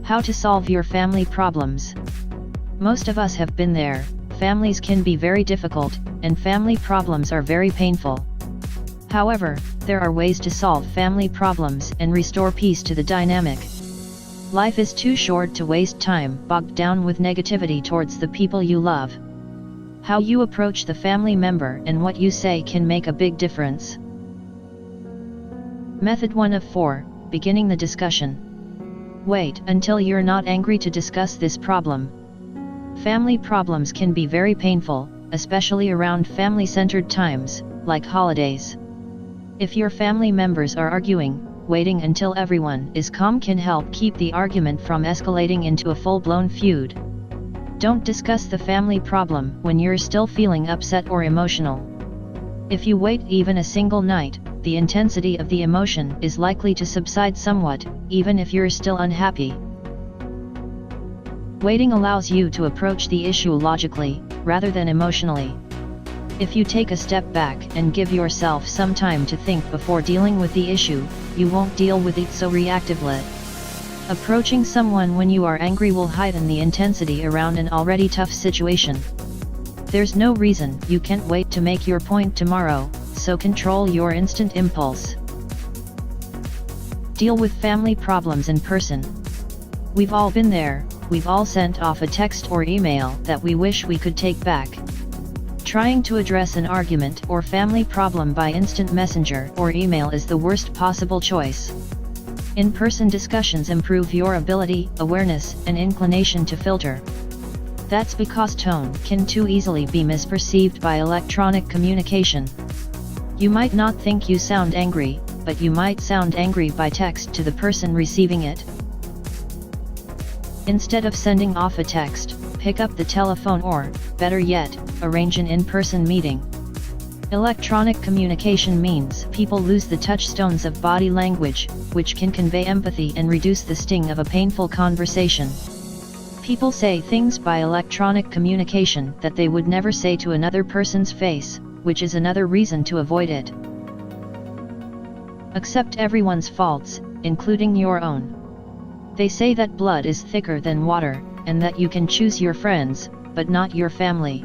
How to solve your family problems. Most of us have been there. Families can be very difficult, and family problems are very painful. However, there are ways to solve family problems and restore peace to the dynamic. Life is too short to waste time bogged down with negativity towards the people you love. How you approach the family member and what you say can make a big difference. Method 1 of 4, beginning the discussion. Wait until you're not angry to discuss this problem. Family problems can be very painful, especially around family-centered times, like holidays. If your family members are arguing, waiting until everyone is calm can help keep the argument from escalating into a full-blown feud. Don't discuss the family problem when you're still feeling upset or emotional. If you wait even a single night, the intensity of the emotion is likely to subside somewhat, even if you're still unhappy. Waiting allows you to approach the issue logically, rather than emotionally. If you take a step back and give yourself some time to think before dealing with the issue, you won't deal with it so reactively. Approaching someone when you are angry will heighten the intensity around an already tough situation. There's no reason you can't wait to make your point tomorrow, so control your instant impulse. Deal with family problems in person. We've all been there. We've all sent off a text or email that we wish we could take back. Trying to address an argument or family problem by instant messenger or email is the worst possible choice. In-person discussions improve your ability, awareness, and inclination to filter. That's because tone can too easily be misperceived by electronic communication. You might not think you sound angry, but you might sound angry by text to the person receiving it. Instead of sending off a text, pick up the telephone or, better yet, arrange an in-person meeting. Electronic communication means people lose the touchstones of body language, which can convey empathy and reduce the sting of a painful conversation. People say things by electronic communication that they would never say to another person's face, which is another reason to avoid it. Accept everyone's faults, including your own. They say that blood is thicker than water, and that you can choose your friends, but not your family.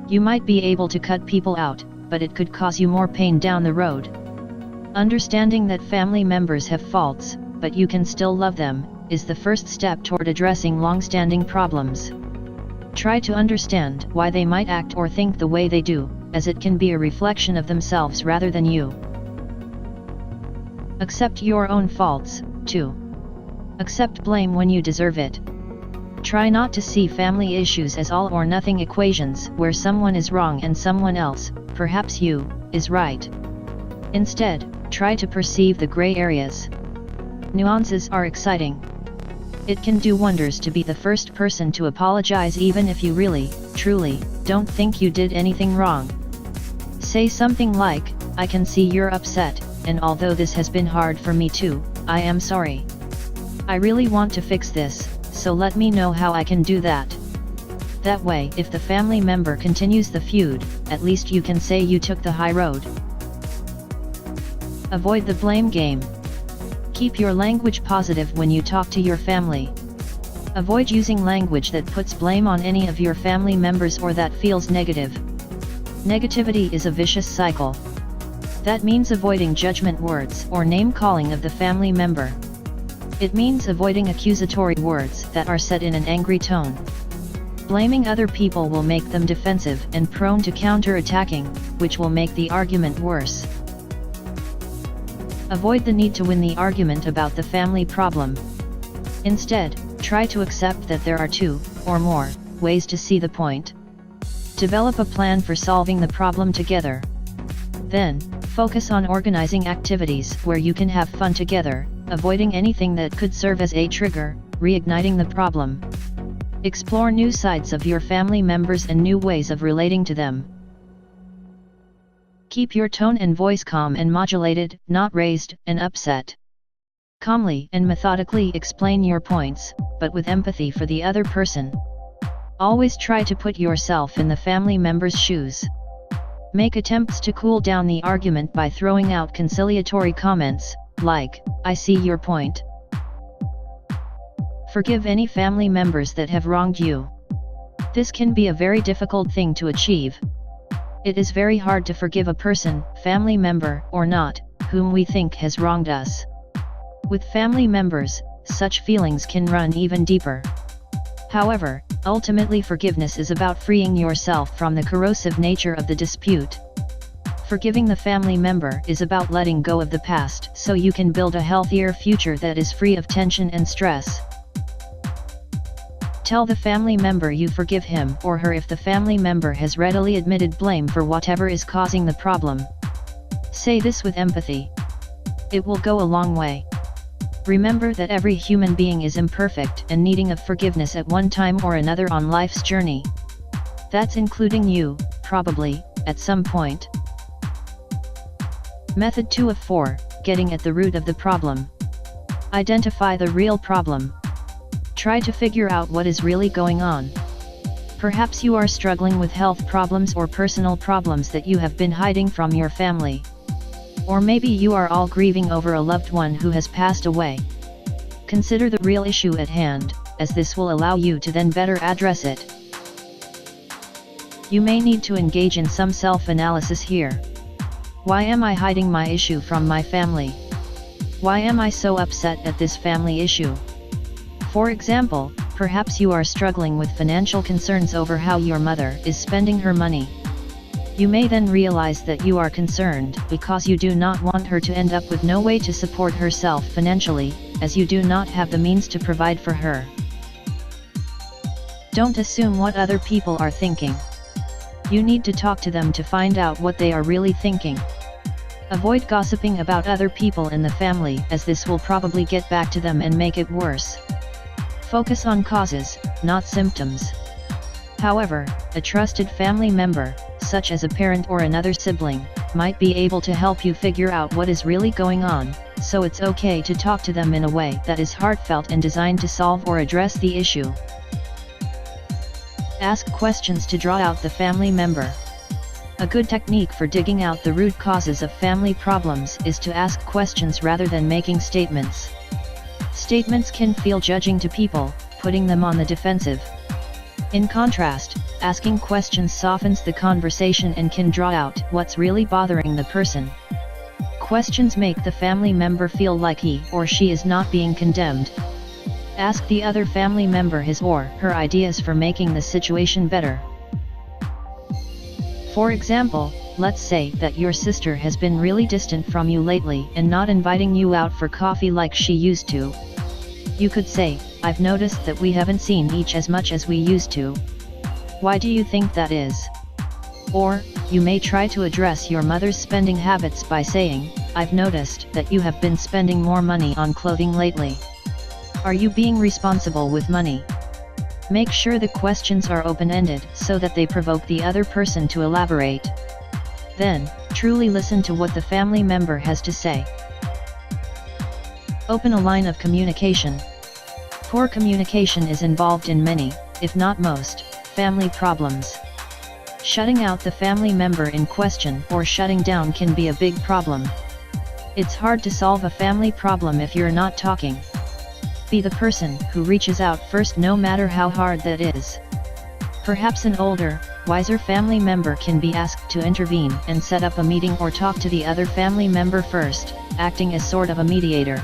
You might be able to cut people out, but it could cause you more pain down the road. Understanding that family members have faults, but you can still love them, is the first step toward addressing long-standing problems. Try to understand why they might act or think the way they do, as it can be a reflection of themselves rather than you. Accept your own faults, too. Accept blame when you deserve it. Try not to see family issues as all or nothing equations where someone is wrong and someone else, perhaps you, is right. Instead, try to perceive the gray areas. Nuances are exciting. It can do wonders to be the first person to apologize even if you really, truly, don't think you did anything wrong. Say something like, "I can see you're upset, and although this has been hard for me too, I am sorry. I really want to fix this, so let me know how I can do that." That way, if the family member continues the feud, at least you can say you took the high road. Avoid the blame game. Keep your language positive when you talk to your family. Avoid using language that puts blame on any of your family members or that feels negative. Negativity is a vicious cycle. That means avoiding judgment words or name-calling of the family member. It means avoiding accusatory words that are said in an angry tone. Blaming other people will make them defensive and prone to counter-attacking, which will make the argument worse. Avoid the need to win the argument about the family problem. Instead, try to accept that there are two, or more, ways to see the point. Develop a plan for solving the problem together. Then, focus on organizing activities where you can have fun together, avoiding anything that could serve as a trigger, reigniting the problem. Explore new sides of your family members and new ways of relating to them. Keep your tone and voice calm and modulated, not raised and upset. Calmly and methodically explain your points, but with empathy for the other person. Always try to put yourself in the family member's shoes. Make attempts to cool down the argument by throwing out conciliatory comments, like, "I see your point." Forgive any family members that have wronged you. This can be a very difficult thing to achieve. It is very hard to forgive a person, family member or not, whom we think has wronged us. With family members, such feelings can run even deeper. However, ultimately forgiveness is about freeing yourself from the corrosive nature of the dispute. Forgiving the family member is about letting go of the past so you can build a healthier future that is free of tension and stress. Tell the family member you forgive him or her if the family member has readily admitted blame for whatever is causing the problem. Say this with empathy. It will go a long way. Remember that every human being is imperfect and needing of forgiveness at one time or another on life's journey. That's including you, probably, at some point. Method 2 of 4, getting at the root of the problem. Identify the real problem. Try to figure out what is really going on. Perhaps you are struggling with health problems or personal problems that you have been hiding from your family. Or maybe you are all grieving over a loved one who has passed away. Consider the real issue at hand, as this will allow you to then better address it. You may need to engage in some self-analysis here. Why am I hiding my issue from my family? Why am I so upset at this family issue? For example, perhaps you are struggling with financial concerns over how your mother is spending her money. You may then realize that you are concerned because you do not want her to end up with no way to support herself financially, as you do not have the means to provide for her. Don't assume what other people are thinking. You need to talk to them to find out what they are really thinking. Avoid gossiping about other people in the family, as this will probably get back to them and make it worse. Focus on causes, not symptoms. However, a trusted family member, such as a parent or another sibling, might be able to help you figure out what is really going on, so it's okay to talk to them in a way that is heartfelt and designed to solve or address the issue. Ask questions to draw out the family member. A good technique for digging out the root causes of family problems is to ask questions rather than making statements. Statements can feel judging to people, putting them on the defensive. In contrast, asking questions softens the conversation and can draw out what's really bothering the person. Questions make the family member feel like he or she is not being condemned. Ask the other family member his or her ideas for making the situation better. For example, let's say that your sister has been really distant from you lately and not inviting you out for coffee like she used to. You could say, "I've noticed that we haven't seen each as much as we used to. Why do you think that is?" Or, you may try to address your mother's spending habits by saying, "I've noticed that you have been spending more money on clothing lately. Are you being responsible with money?" Make sure the questions are open-ended so that they provoke the other person to elaborate. Then, truly listen to what the family member has to say. Open a line of communication. Poor communication is involved in many, if not most, family problems. Shutting out the family member in question or shutting down can be a big problem. It's hard to solve a family problem if you're not talking. Be the person who reaches out first, no matter how hard that is. Perhaps an older, wiser family member can be asked to intervene and set up a meeting or talk to the other family member first, acting as sort of a mediator.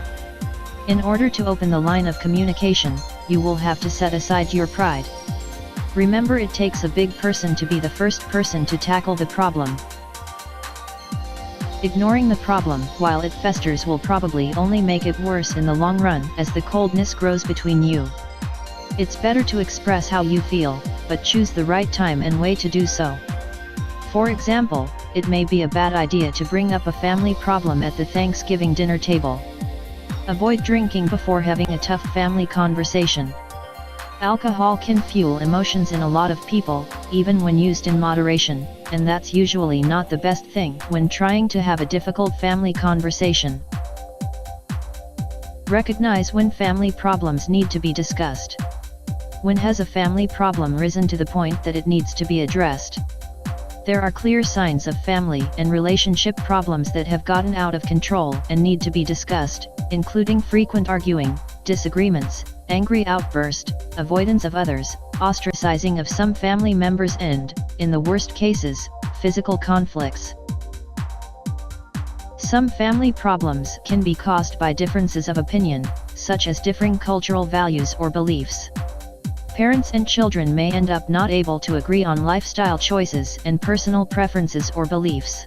In order to open the line of communication, you will have to set aside your pride. Remember, it takes a big person to be the first person to tackle the problem. Ignoring the problem while it festers will probably only make it worse in the long run as the coldness grows between you. It's better to express how you feel, but choose the right time and way to do so. For example, it may be a bad idea to bring up a family problem at the Thanksgiving dinner table. Avoid drinking before having a tough family conversation. Alcohol can fuel emotions in a lot of people, even when used in moderation, and that's usually not the best thing when trying to have a difficult family conversation. Recognize when family problems need to be discussed. When has a family problem risen to the point that it needs to be addressed? There are clear signs of family and relationship problems that have gotten out of control and need to be discussed, including frequent arguing, disagreements, angry outburst, avoidance of others, ostracizing of some family members and, in the worst cases, physical conflicts. Some family problems can be caused by differences of opinion, such as differing cultural values or beliefs. Parents and children may end up not able to agree on lifestyle choices and personal preferences or beliefs.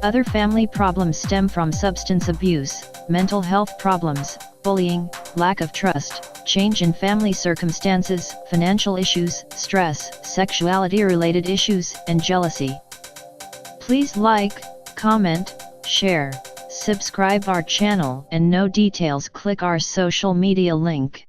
Other family problems stem from substance abuse, mental health problems, bullying, lack of trust, change in family circumstances, financial issues, stress, sexuality-related issues, and jealousy. Please like, comment, share, subscribe our channel, and know details, click our social media link.